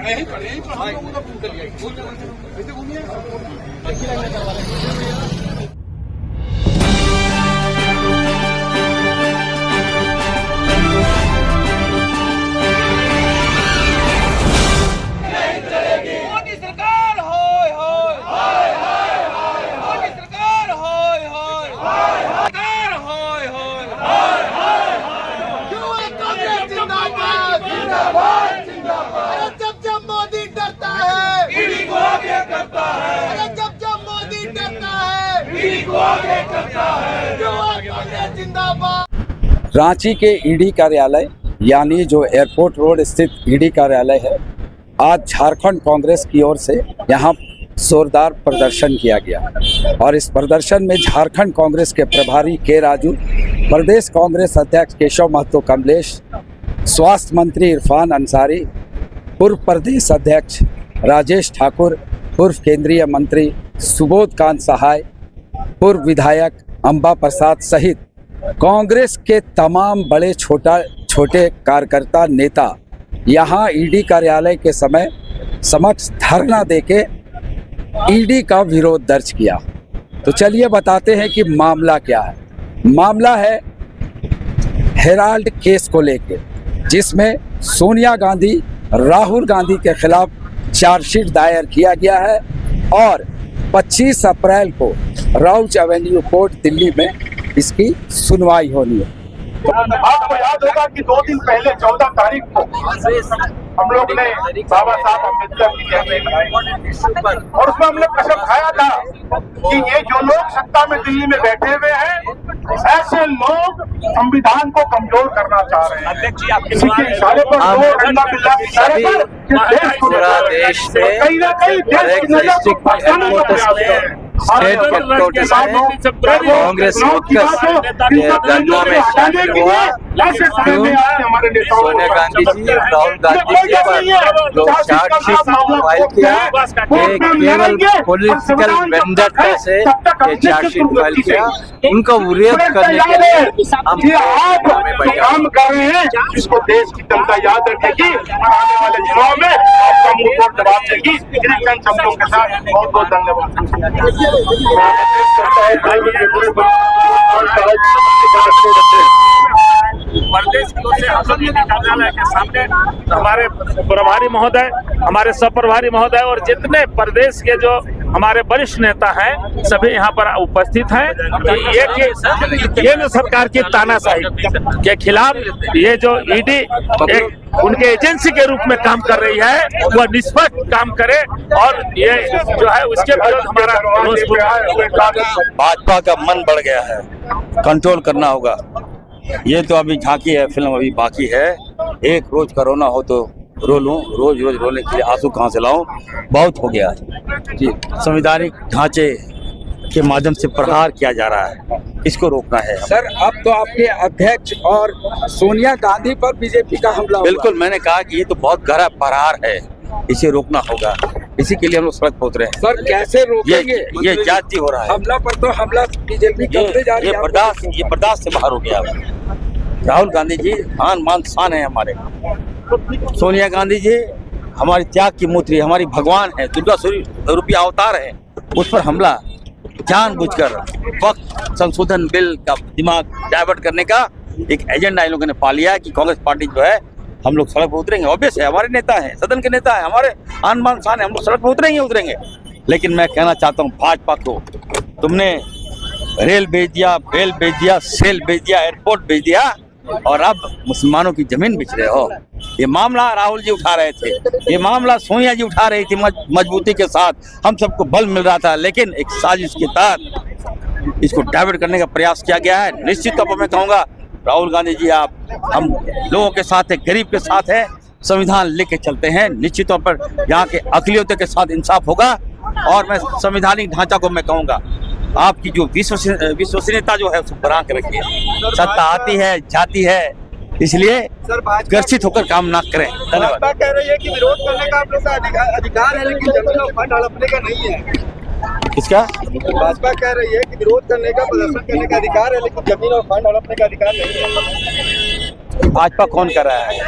मोदी सरकार होय होय हाय हाय हाय मोदी सरकार होय होय हाय सरकार होय होय हाय हाय युवा कांग्रेस जिंदाबाद जिंदाबाद जिंदाबाद। जब मोदी डरता है ईडी को आगे करता है, जब मोदी डरता है ईडी को आगे करता है। युवा कांग्रेस जिंदाबाद। रांची के ईडी कार्यालय यानी जो एयरपोर्ट रोड स्थित ईडी कार्यालय है, आज झारखंड कांग्रेस की ओर से यहाँ जोरदार प्रदर्शन किया गया और इस प्रदर्शन में झारखंड कांग्रेस के प्रभारी के राजू, प्रदेश कांग्रेस अध्यक्ष केशव महतो कमलेश, स्वास्थ्य मंत्री इरफान अंसारी, पूर्व प्रदेश अध्यक्ष राजेश ठाकुर, पूर्व केंद्रीय मंत्री सुबोध कांत सहाय, पूर्व विधायक अंबा प्रसाद सहित कांग्रेस के तमाम बड़े छोटे कार्यकर्ता नेता यहाँ ईडी कार्यालय के समय समक्ष धरना देके ईडी का विरोध दर्ज किया। तो चलिए बताते हैं कि मामला क्या है। मामला है हेराल्ड केस को लेके, जिसमें सोनिया गांधी, राहुल गांधी के खिलाफ चार्जशीट दायर किया गया है और 25 अप्रैल को राउच एवेन्यू कोर्ट दिल्ली में इसकी सुनवाई होनी है। आपको याद होगा कि 2 दिन पहले 14 तारीख को हम लोग ने बाबा साहब अम्बेडकर की जयंती मनाई और उसमें हमने कसम खाया था कि ये जो लोग सत्ता में दिल्ली में बैठे हुए हैं, ऐसे लोग संविधान को कमजोर करना चाह रहे हैं। इसी के इशारे पर पूरा देश में कहीं ना कहीं देश की नजर को बचाने को प्रयास कर रहे हैं। स्टेट हेडक्वार्टर से कांग्रेस धरना में शामिल हुआ क्यों सोनिया गांधी जी, राहुल गांधी जी पर लोग चार्जशीट फाइल किया, केवल पॉलिटिकल वेंडटा से ये चार्जशीट फाइल किया। उनको विरोध करने के लिए हम काम कर रहे हैं, जिसको देश की जनता याद रखेगी और आने वाले चुनाव में आपका मुंह तोड़ जवाब देगी। इन शब्दों के साथ बहुत बहुत धन्यवाद। प्रदेश की ओर से असम कार्यालय के सामने हमारे प्रभारी महोदय, हमारे सब प्रभारी महोदय और जितने प्रदेश के जो हमारे वरिष्ठ नेता हैं सभी यहाँ पर उपस्थित हैं कि ये केंद्र सरकार की तानाशाही के खिलाफ ये जो ईडी एक उनके एजेंसी के रूप में काम कर रही है, वह निष्पक्ष काम करे और ये जो है उसके विरोध हमारा भाजपा का मन बढ़ गया है, कंट्रोल करना होगा। ये तो अभी झांकी है, फिल्म अभी बाकी है। एक रोज कोरोना हो तो रो लूं, रोज रोज रोने के लिए आंसू कहाँ से लाऊं, बहुत हो गया जी। संवैधानिक ढांचे के माध्यम से प्रहार किया जा रहा है, इसको रोकना है। सर अब तो आपके अध्यक्ष और सोनिया गांधी पर बीजेपी का हमला हुआ। बिल्कुल, मैंने कहा कि ये तो बहुत गहरा प्रहार है, इसे रोकना होगा। इसी के लिए हम लोग सड़क पहुंच रहे हैं। सर कैसे रोकेंगे? ये जाति हो रहा है, हमला पर तो हमला बीजेपी करते जा रही है। ये बर्दाश्त से बाहर हो गया। राहुल गांधी जी आन मान शान है हमारे, सोनिया गांधी जी हमारी त्याग की मूर्ति, हमारी भगवान है, दुर्गा स्वरूपी अवतार है। उस पर हमला जानबूझकर वक्त संशोधन बिल का दिमाग डाइवर्ट करने का एक एजेंडा इन लोगों ने पा लिया है कि कांग्रेस पार्टी जो है हम लोग सड़क पर उतरेंगे। ऑब्वियस है, हमारे नेता हैं, सदन के नेता है, हमारे आन बान शान है, हम लोग सड़क पर उतरेंगे। लेकिन मैं कहना चाहता हूँ भाजपा को, तुमने रेल भेज दिया, बेल भेज दिया, सेल भेज दिया, एयरपोर्ट भेज दिया और अब मुसलमानों की जमीन बेच रहे हो। ये मामला राहुल जी उठा रहे थे, ये मामला सोनिया जी उठा रही थी मजबूती के साथ, हम सबको बल मिल रहा था, लेकिन एक साजिश के तहत इसको डाइवर्ट करने का प्रयास किया गया है। निश्चित तौर पर मैं कहूँगा राहुल गांधी जी, आप हम लोगों के साथ है, गरीब के साथ है, संविधान लेके चलते हैं। निश्चित तौर पर यहाँ के अक़लियतों के साथ इंसाफ होगा और मैं संवैधानिक ढांचा को मैं कहूँगा आपकी जो विश्वसनीयता जो है उसको बढ़ा के रखिए। सत्ता आती है जाती है, इसलिए ग्रसित होकर काम ना करें। धन्यवाद। भाजपा कह रही है कि विरोध करने का आप लोग का अधिकार है, लेकिन जमीन और फंड हड़पने का नहीं है। किसका? भाजपा कह रही है कि विरोध करने का, प्रदर्शन करने का अधिकार है, लेकिन जमीन और फंड हड़पने का अधिकार नहीं है। भाजपा कौन कर रहा है?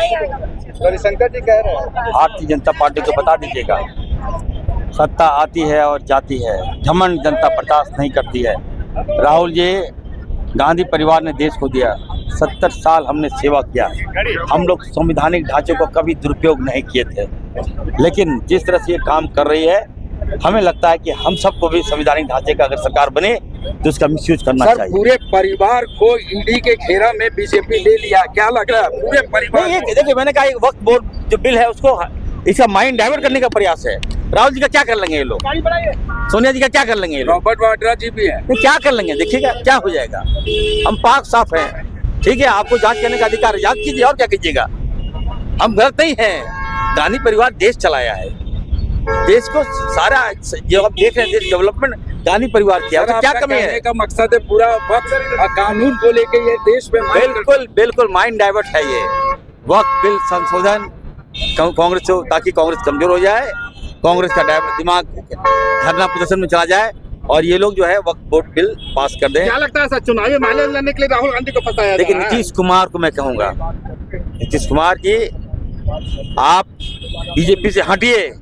रविशंकर जी कह रहे हैं भारतीय जनता पार्टी को बता दीजिएगा, सत्ता आती है और जाती है, घमंड जनता बर्दाश्त नहीं करती है। राहुल जी, गांधी परिवार ने देश को दिया, 70 साल हमने सेवा किया, हम लोग संवैधानिक ढांचे को कभी दुरुपयोग नहीं किए थे, लेकिन जिस तरह से ये काम कर रही है, हमें लगता है कि हम सबको भी संवैधानिक ढांचे का अगर सरकार बने तो उसका मिसयूज करना चाहिए। पूरे परिवार को ईडी के घेरा में बीजेपी ले लिया, क्या लग रहा है पूरे परिवार? देखिए, मैंने कहा वक्त बोर्ड जो बिल है उसको इसका माइंड डाइवर्ट करने का प्रयास है। राहुल जी का क्या कर लेंगे ये लोग, सोनिया जी का क्या कर लेंगे ये लोग, रॉबर्ट वाड्रा जी भी है, क्या कर लेंगे, देखिएगा क्या हो जाएगा। हम पाक साफ हैं, ठीक है, आपको जांच करने का अधिकार है, जांच कीजिए और क्या कीजिएगा। हम गलत नहीं हैं, गांधी परिवार देश चलाया है, देश को सारा जो आप देख रहे हैं देश डेवलपमेंट गांधी परिवार किया, तो क्या कमी है? का मकसद है पूरा वक्त कानून को लेके ये देश में बिल्कुल माइंड डाइवर्ट है ये वक्त बिल संशोधन कांग्रेस को, ताकि कांग्रेस कमजोर हो जाए, कांग्रेस का दिमाग धरना प्रदर्शन में चला जाए और ये लोग जो है वक्त बोर्ड बिल पास कर दें। क्या लगता है सर, चुनावी माइलेज लेने के लिए राहुल गांधी को फंसाया? लेकिन नीतीश कुमार को मैं कहूंगा, नीतीश कुमार जी आप बीजेपी से हटिए,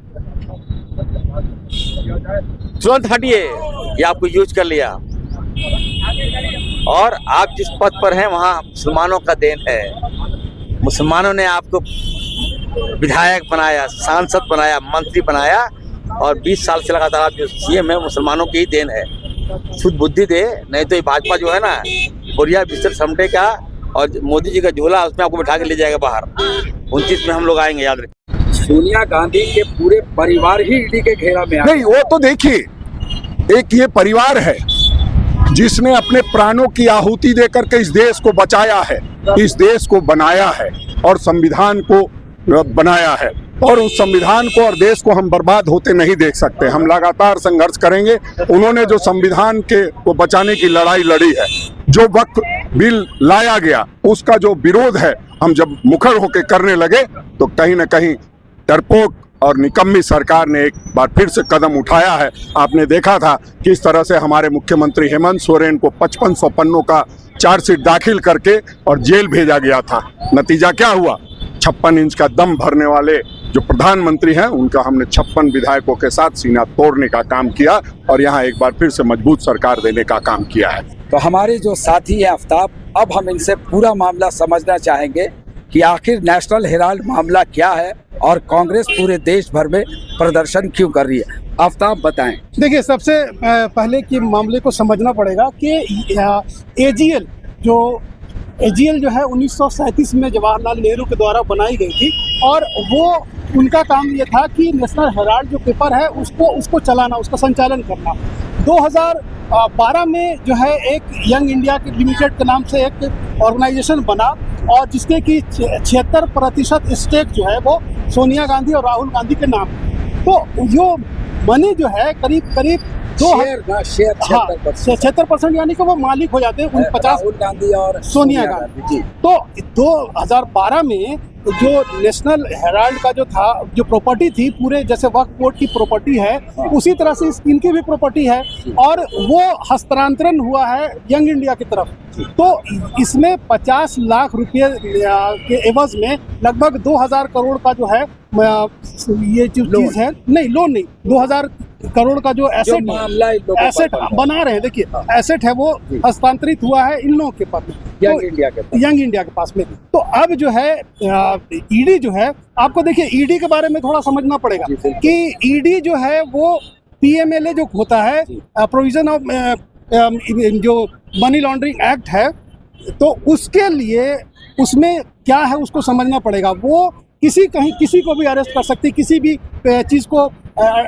तुरंत हटिए, ये आपको यूज कर लिया और आप जिस पद पर हैं वहाँ मुसलमानों का देन है। मुसलमानों ने आपको विधायक बनाया, सांसद बनाया, मंत्री बनाया और 20 साल से लगातार आप जो सीएम है मुसलमानों की ही देन है। शुद्ध बुद्धि दे, नहीं तो ये भाजपा जो है ना बोरिया बिस्तर समटे का और मोदी जी का झोला उसमें आपको बैठा के ले जाएगा बाहर। 29 में हम लोग आएंगे, याद रखिए। सोनिया गांधी के पूरे परिवार ही ईडी के घेरा में नहीं, वो तो देखिए, एक ये परिवार है जिसने अपने प्राणों की आहुति देकर के इस देश को बचाया है, इस देश को बनाया है और संविधान को बनाया है, और उस संविधान को और देश को हम बर्बाद होते नहीं देख सकते। हम लगातार संघर्ष करेंगे। उन्होंने जो संविधान को बचाने की लड़ाई लड़ी है, जो वक्त बिल लाया गया उसका जो विरोध है, हम जब मुखर होकर करने लगे तो कहीं न कहीं डरपोक और निकम्मी सरकार ने एक बार फिर से कदम उठाया है। आपने देखा था किस तरह से हमारे मुख्यमंत्री हेमंत सोरेन को 5500 पन्नों का चार्जशीट दाखिल करके और जेल भेजा गया था। नतीजा क्या हुआ? 56 इंच का दम भरने वाले जो प्रधानमंत्री हैं उनका हमने 56 विधायकों के साथ सीना तोड़ने का काम किया और यहाँ एक बार फिर से मजबूत सरकार देने का काम किया है। तो हमारे जो साथी है आफ्ताब, अब हम इनसे पूरा मामला समझना चाहेंगे कि आखिर नेशनल हेराल्ड मामला क्या है और कांग्रेस पूरे देश भर में प्रदर्शन क्यों कर रही है। आफ्ताब बताएं। देखिए, सबसे पहले कि मामले को समझना पड़ेगा कि एजीएल जो है 1937 में जवाहरलाल नेहरू के द्वारा बनाई गई थी और वो उनका काम ये था कि नेशनल हेराल्ड जो पेपर है उसको चलाना, उसका संचालन करना। 2012 में जो है एक यंग इंडिया के लिमिटेड के नाम से एक ऑर्गेनाइजेशन बना और जिसके कि 76% स्टेक जो है वो सोनिया गांधी और राहुल गांधी के नाम। तो जो मनी जो है करीब 76% यानी कि वो मालिक हो जाते हैं 50 राहुल गांधी और सोनिया गांधी। तो 2012 में जो नेशनल हेराल्ड का जो प्रॉपर्टी थी, पूरे जैसे वक्फ बोर्ड की प्रॉपर्टी है उसी तरह से इनकी भी प्रॉपर्टी है और वो हस्तांतरण हुआ है यंग इंडिया की तरफ। तो इसमें 50 लाख रुपए के एवज में लगभग 2000 करोड़ का जो है ये जो चीज है, नहीं लोन नहीं, 2000 करोड़ का जो एसेट बना रहे हैं, देखिए एसेट है वो हस्तांतरित हुआ है इन लोगों के पास, यंग इंडिया के पास में। तो अब जो है ईडी जो है, आपको देखिए ईडी के बारे में थोड़ा समझना पड़ेगा कि ईडी जो है वो पीएमएलए जो होता है, प्रोविजन ऑफ जो मनी लॉन्ड्रिंग एक्ट है, तो उसके लिए उसमें क्या है उसको समझना पड़ेगा। वो किसी को भी अरेस्ट कर सकती है, किसी भी चीज़ को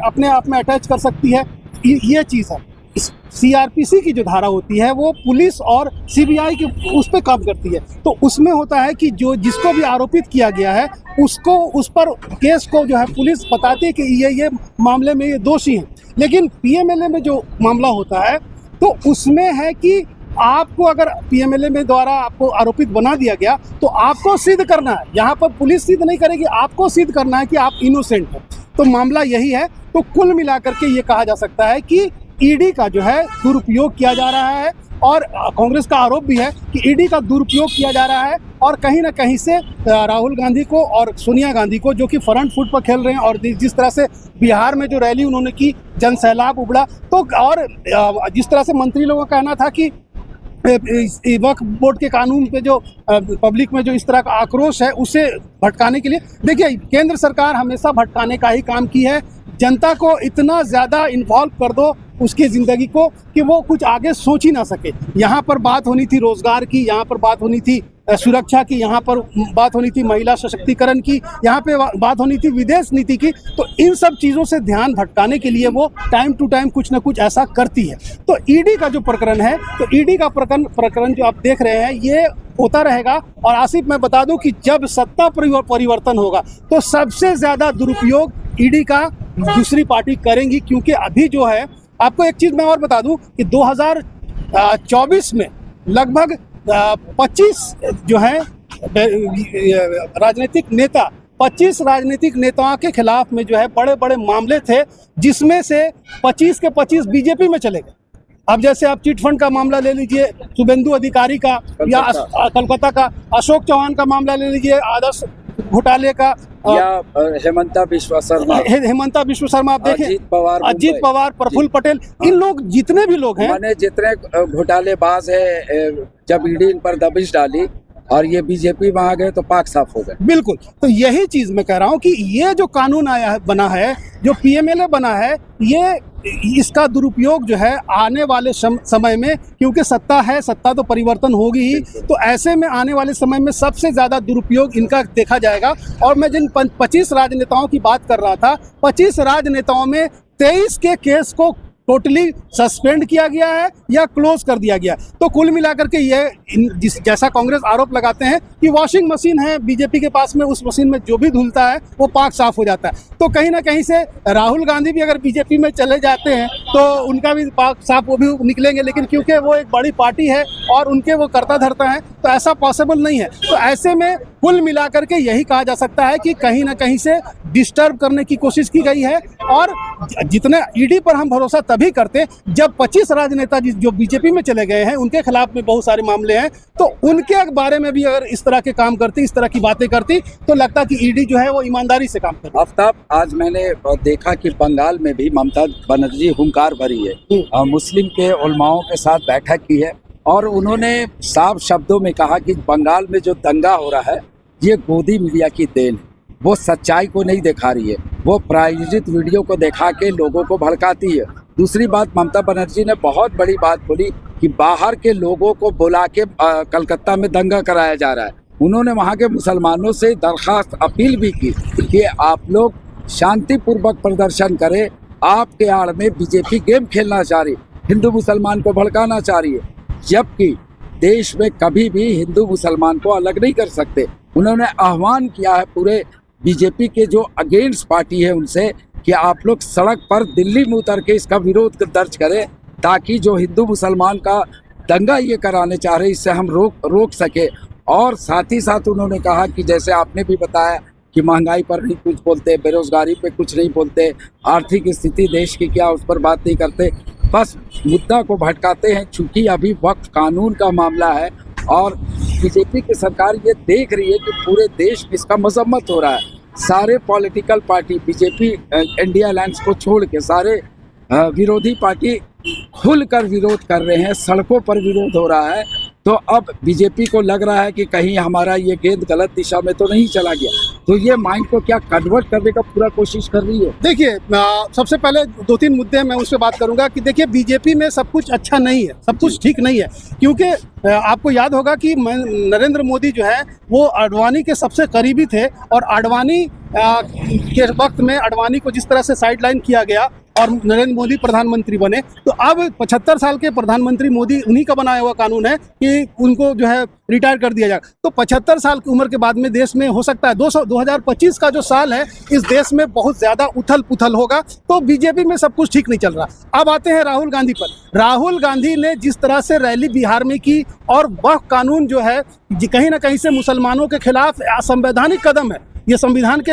अपने आप में अटैच कर सकती है, ये चीज़ है। सीआरपीसी की जो धारा होती है वो पुलिस और सीबीआई की उस पर काम करती है। तो उसमें होता है कि जो जिसको भी आरोपित किया गया है उसको उस पर केस को जो है पुलिस बताती है कि ये मामले में ये दोषी हैं। लेकिन पीएमएलए में जो मामला होता है तो उसमें है कि आपको अगर पीएमएलए में द्वारा आपको आरोपित बना दिया गया तो आपको सिद्ध करना है, यहाँ पर पुलिस सिद्ध नहीं करेगी, आपको सिद्ध करना है कि आप इनोसेंट हो। तो मामला यही है। तो कुल मिलाकर के ये कहा जा सकता है कि ईडी का जो है दुरुपयोग किया जा रहा है और कांग्रेस का आरोप भी है कि ईडी का दुरुपयोग किया जा रहा है और कहीं ना कहीं से राहुल गांधी को और सोनिया गांधी को, जो कि फ्रंट फुट पर खेल रहे हैं, और जिस तरह से बिहार में जो रैली उन्होंने की, जन सैलाब उबड़ा, तो और जिस तरह से मंत्री लोगों का कहना था कि वक्फ बोर्ड के कानून पे जो पब्लिक में जो इस तरह का आक्रोश है उसे भटकाने के लिए, देखिए केंद्र सरकार हमेशा भटकाने का ही काम की है। जनता को इतना ज़्यादा इन्वॉल्व कर दो उसकी ज़िंदगी को कि वो कुछ आगे सोच ही ना सके। यहाँ पर बात होनी थी रोज़गार की, यहाँ पर बात होनी थी सुरक्षा की, यहाँ पर बात होनी थी महिला सशक्तिकरण की, यहाँ पे बात होनी थी विदेश नीति की। तो इन सब चीज़ों से ध्यान भटकाने के लिए वो टाइम टू टाइम कुछ ना कुछ ऐसा करती है। तो ईडी का जो प्रकरण है, तो ईडी का प्रकरण जो आप देख रहे हैं ये होता रहेगा। और आसिफ, मैं बता दूं कि जब सत्ता परिवर्तन होगा तो सबसे ज़्यादा दुरुपयोग ईडी का दूसरी पार्टी करेंगी, क्योंकि अभी जो है, आपको एक चीज़ मैं और बता दूं कि 2024 में लगभग 25 जो है राजनीतिक नेता, 25 राजनीतिक नेताओं के खिलाफ में जो है बड़े बड़े मामले थे, जिसमें से 25 के 25 बीजेपी में चले गए। अब जैसे आप चिट फंड का मामला ले लीजिए, शुभेंदु अधिकारी का, या कोलकाता का अशोक चौहान का मामला ले लीजिए, आदर्श घोटाले का, या हेमंता विश्व शर्मा, आप देखें, अजीत पवार, प्रफुल्ल पटेल, इन लोग जितने भी लोग हैं, मैंने जितने घोटालेबाज है, जब ईडी इन पर दबिश डाली और ये बीजेपी में आ गए तो पाक साफ हो गए। बिल्कुल, तो यही चीज मैं कह रहा हूँ कि ये जो कानून आया है, बना है, जो पीएमएलए बना है, ये इसका दुरुपयोग जो है आने वाले समय में, क्योंकि सत्ता है, सत्ता तो परिवर्तन होगी ही, तो ऐसे में आने वाले समय में सबसे ज़्यादा दुरुपयोग इनका देखा जाएगा। और मैं जिन 25 राजनेताओं की बात कर रहा था, 25 राजनेताओं में 23 के केस को टोटली सस्पेंड किया गया है या क्लोज कर दिया गया। तो कुल मिलाकर के ये जैसा कांग्रेस आरोप लगाते हैं कि वॉशिंग मशीन है बीजेपी के पास में, उस मशीन में जो भी धुलता है वो पाक साफ हो जाता है। तो कहीं ना कहीं से राहुल गांधी भी अगर बीजेपी में चले जाते हैं तो उनका भी पाक साफ वो भी निकलेंगे, लेकिन क्योंकि वो एक बड़ी पार्टी है और उनके वो करता धरता है, तो ऐसा पॉसिबल नहीं है। तो ऐसे में कुल मिलाकर के यही कहा जा सकता है कि कहीं ना कहीं से डिस्टर्ब करने की कोशिश की गई है। और जितने ईडी पर हम भरोसा तभी करते जब 25 राजनेता जो बीजेपी में चले गए हैं, उनके खिलाफ में बहुत सारे मामले हैं, तो उनके बारे में भी अगर इस तरह के काम करती, इस तरह की बातें करती, तो लगता कि ईडी जो है वो ईमानदारी से काम करती। आफ्ताब, आज मैंने देखा कि बंगाल में भी ममता बनर्जी हुंकार भरी है, मुस्लिम के उलमाओं के साथ बैठक की है और उन्होंने साफ शब्दों में कहा कि बंगाल में जो दंगा हो रहा है ये गोदी मीडिया की देन है, वो सच्चाई को नहीं दिखा रही है, वो प्रायोजित वीडियो को दिखा के लोगों को भड़काती है। दूसरी बात, ममता बनर्जी ने बहुत बड़ी बात बोली कि बाहर के लोगों को बुला के कलकत्ता में दंगा कराया जा रहा है। उन्होंने वहाँ के मुसलमानों से दरखास्त अपील भी की कि आप लोग शांतिपूर्वक प्रदर्शन करें, आपके आड़ में बीजेपी गेम खेलना चाह रही, हिंदू मुसलमान को भड़काना चाह रही है, जबकि देश में कभी भी हिंदू मुसलमान को अलग नहीं कर सकते। उन्होंने आह्वान किया है पूरे बीजेपी के जो अगेंस्ट पार्टी है उनसे कि आप लोग सड़क पर दिल्ली में उतर के इसका विरोध दर्ज करें, ताकि जो हिंदू मुसलमान का दंगा ये कराने चाह रहे इससे हम रोक सके। और साथ ही साथ उन्होंने कहा कि जैसे आपने भी बताया कि महंगाई पर नहीं कुछ बोलते, बेरोजगारी पे कुछ नहीं बोलते, आर्थिक स्थिति देश की क्या उस पर बात नहीं करते, बस मुद्दा को भटकाते हैं। चूँकि अभी वक्फ कानून का मामला है और बीजेपी की सरकार ये देख रही है कि पूरे देश में इसका मजम्मत हो रहा है, सारे political party BJP India alliance को छोड़ के सारे विरोधी पार्टी खुलकर विरोध कर रहे हैं, सड़कों पर विरोध हो रहा है। तो अब बीजेपी को लग रहा है कि कहीं हमारा ये गेंद गलत दिशा में तो नहीं चला गया, तो ये माइंड को क्या कन्वर्ट करने का पूरा कोशिश कर रही है। देखिए, सबसे पहले 2-3 मुद्दे मैं उस पर बात करूंगा कि देखिए बीजेपी में सब कुछ अच्छा नहीं है, सब कुछ ठीक नहीं है, क्योंकि आपको याद होगा कि नरेंद्र मोदी जो है वो आडवाणी के सबसे करीबी थे और आडवाणी के वक्त में आडवाणी को जिस तरह से साइडलाइन किया गया और नरेंद्र मोदी प्रधानमंत्री बने, तो अब 75 साल के प्रधानमंत्री मोदी उन्हीं का बनाया हुआ कानून है कि उनको जो है रिटायर कर दिया जाए। तो 75 साल की उम्र के बाद में देश में हो सकता है 2025 का जो साल है इस देश में बहुत ज़्यादा उथल पुथल होगा, तो बीजेपी में सब कुछ ठीक नहीं चल रहा। अब आते हैं राहुल गांधी पर। राहुल गांधी ने जिस तरह से रैली बिहार में की और वह कानून जो है कहीं ना कहीं से मुसलमानों के खिलाफ असंवैधानिक कदम है, ये संविधान के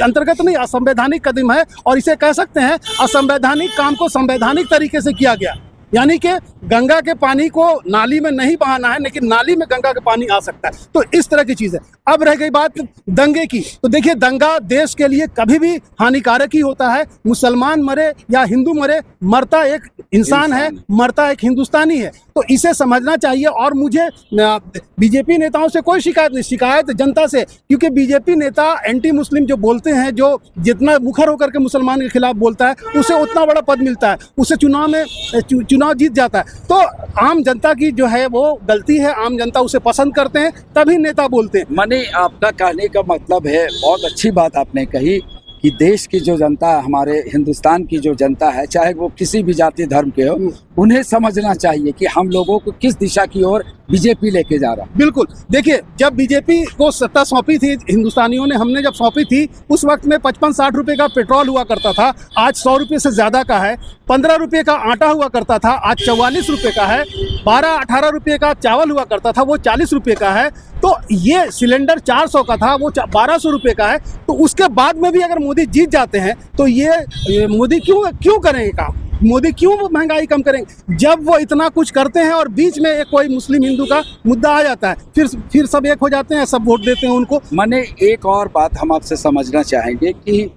अंतर्गत नहीं, असंवैधानिक कदम है और इसे कह सकते हैं असंवैधानिक काम को संवैधानिक तरीके से किया गया। यानी कि गंगा के पानी को नाली में नहीं बहाना है, लेकिन नाली में गंगा का पानी आ सकता है। तो इस तरह की चीज़ है। अब रह गई बात दंगे की, तो देखिए दंगा देश के लिए कभी भी हानिकारक ही होता है। मुसलमान मरे या हिंदू मरे, मरता एक इंसान है, मरता एक हिंदुस्तानी है। तो इसे समझना चाहिए। और मुझे बीजेपी नेताओं से कोई शिकायत नहीं, शिकायत जनता से, क्योंकि बीजेपी नेता एंटी मुस्लिम जो बोलते हैं, जो जितना मुखर होकर के मुसलमान के खिलाफ बोलता है, उसे उतना बड़ा पद मिलता है, उसे चुनाव जीत जाता है। तो आम जनता की जो है वो गलती है, आम जनता उसे पसंद करते हैं, तभी नेता बोलते हैं। माने आपका कहने का मतलब है, बहुत अच्छी बात आपने कही कि देश की जो जनता है, हमारे हिंदुस्तान की जो जनता है, चाहे वो किसी भी जाति धर्म के हो, उन्हें समझना चाहिए कि हम लोगों को किस दिशा की ओर बीजेपी लेके जा रहा है। बिल्कुल, देखिए जब बीजेपी को सत्ता सौंपी थी हिंदुस्तानियों ने, हमने जब सौंपी थी, उस वक्त में 55-60 रुपए का पेट्रोल हुआ करता था, आज 100 रुपये से ज़्यादा का है। 15 रुपये का आटा हुआ करता था, आज 44 रुपये का है। 12-18 रुपये का चावल हुआ करता था, वो 40 रुपये का है। तो ये सिलेंडर 400 का था, वो 1200 रुपये का है। तो उसके बाद में भी अगर मोदी जीत जाते हैं तो ये मोदी क्यों करेंगे काम? मोदी क्यों महंगाई कम करेंगे जब वो इतना कुछ करते हैं और बीच में एक कोई मुस्लिम हिंदू का मुद्दा आ जाता है, फिर सब एक हो जाते हैं, सब वोट देते हैं उनको। माने एक और बात हम आपसे समझना चाहेंगे कि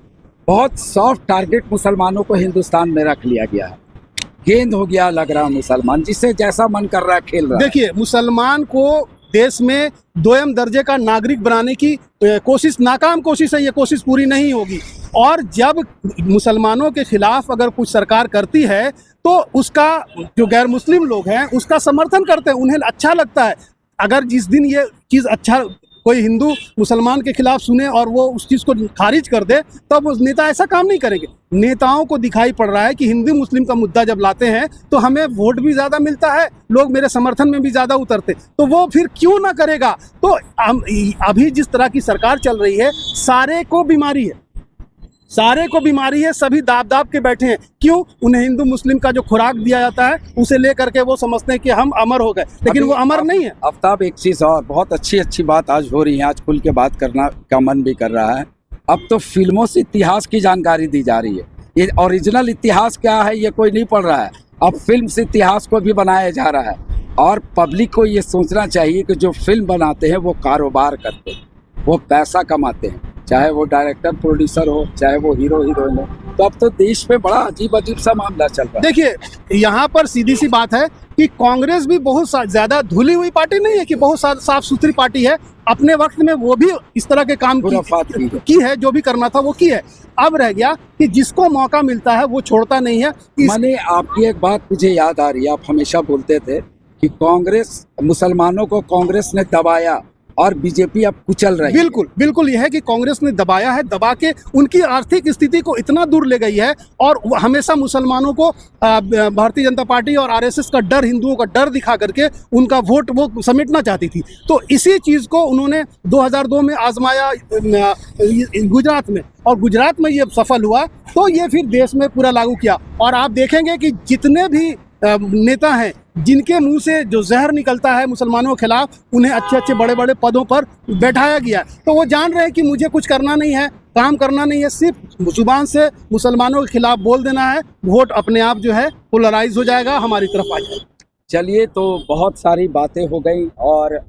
बहुत सॉफ्ट टारगेट मुसलमानों को हिंदुस्तान में रख लिया गया है। गेंद हो गया लग रहा मुसलमान, जिससे जैसा मन कर रहा है खेल रहा है। देखिए, मुसलमान को देश में दोयम दर्जे का नागरिक बनाने की कोशिश, नाकाम कोशिश है, ये कोशिश पूरी नहीं होगी। और जब मुसलमानों के खिलाफ अगर कुछ सरकार करती है तो उसका जो गैर मुस्लिम लोग हैं उसका समर्थन करते हैं, उन्हें अच्छा लगता है। अगर जिस दिन ये चीज़ अच्छा कोई हिंदू मुसलमान के खिलाफ सुने और वो उस चीज़ को खारिज कर दे, तब उस नेता ऐसा काम नहीं करेंगे। नेताओं को दिखाई पड़ रहा है कि हिंदू मुस्लिम का मुद्दा जब लाते हैं तो हमें वोट भी ज़्यादा मिलता है, लोग मेरे समर्थन में भी ज़्यादा उतरते, तो वो फिर क्यों ना करेगा। तो अभी जिस तरह की सरकार चल रही है, सारे को बीमारी है, सारे को बीमारी है, सभी दाब के बैठे हैं। क्यों? उन्हें हिंदू मुस्लिम का जो खुराक दिया जाता है उसे ले करके वो समझते हैं कि हम अमर हो गए, लेकिन वो अमर नहीं है। आफ्ताब, एक चीज़ और बहुत अच्छी बात आज हो रही है, आज खुल के बात करना का मन भी कर रहा है। अब तो फिल्मों से इतिहास की जानकारी दी जा रही है। ये ओरिजिनल इतिहास क्या है ये कोई नहीं पढ़ रहा है, अब फिल्म से इतिहास को भी बनाया जा रहा है। और पब्लिक को ये सोचना चाहिए कि जो फिल्म बनाते हैं वो कारोबार करते हैं, वो पैसा कमाते हैं, चाहे वो डायरेक्टर प्रोड्यूसर हो, चाहे वो हीरो हीरोइन हो। तो अब तो देश में बड़ा अजीब सा मामला चल रहा है। देखिए, यहाँ पर सीधी सी बात है कि कांग्रेस भी बहुत ज़्यादा धुली हुई पार्टी नहीं है, कि बहुत साफ सुथरी पार्टी है। अपने वक्त में वो भी इस तरह के काम की है, जो भी करना था वो की है। अब रह गया कि जिसको मौका मिलता है वो छोड़ता नहीं है। मैंने आपकी एक बात मुझे याद आ रही है, आप हमेशा बोलते थे कि कांग्रेस, मुसलमानों को कांग्रेस ने दबाया और बीजेपी अब कुचल रही है। बिल्कुल यह है कि कांग्रेस ने दबाया है, दबा के उनकी आर्थिक स्थिति को इतना दूर ले गई है। और हमेशा मुसलमानों को भारतीय जनता पार्टी और आरएसएस का डर, हिंदुओं का डर दिखा करके उनका वोट वो समेटना चाहती थी। तो इसी चीज़ को उन्होंने 2002 में आजमाया गुजरात में, और गुजरात में ये सफल हुआ, तो ये फिर देश में पूरा लागू किया। और आप देखेंगे कि जितने भी नेता हैं जिनके मुंह से जो जहर निकलता है मुसलमानों के खिलाफ, उन्हें अच्छे बड़े पदों पर बैठाया गया। तो वो जान रहे हैं कि मुझे कुछ करना नहीं है, काम करना नहीं है, सिर्फ जुबान से मुसलमानों के खिलाफ बोल देना है, वोट अपने आप जो है पोलराइज हो जाएगा, हमारी तरफ आ जाएगा। चलिए, तो बहुत सारी बातें हो गई और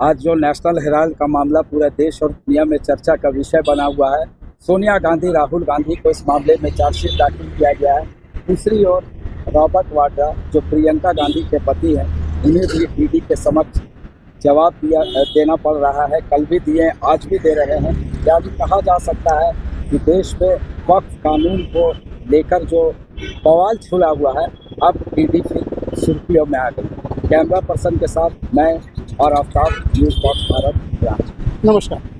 आज जो नेशनल हेराल्ड का मामला पूरा देश और दुनिया में चर्चा का विषय बना हुआ है। सोनिया गांधी, राहुल गांधी को इस मामले में चार्जशीट दाखिल किया गया है। दूसरी ओर रॉबर्ट वाड्रा जो प्रियंका गांधी के पति हैं, उन्हें भी ईडी के समक्ष जवाब देना पड़ रहा है। कल भी दिए, आज भी दे रहे हैं। यानी कहा जा सकता है कि देश में वक्फ कानून को लेकर जो बवाल छुड़ा हुआ है, अब ईडी फिर सुर्खियों में आ गई। कैमरा पर्सन के साथ मैं और आफ्ताब, न्यूज़ बॉक्स भारत। नमस्कार।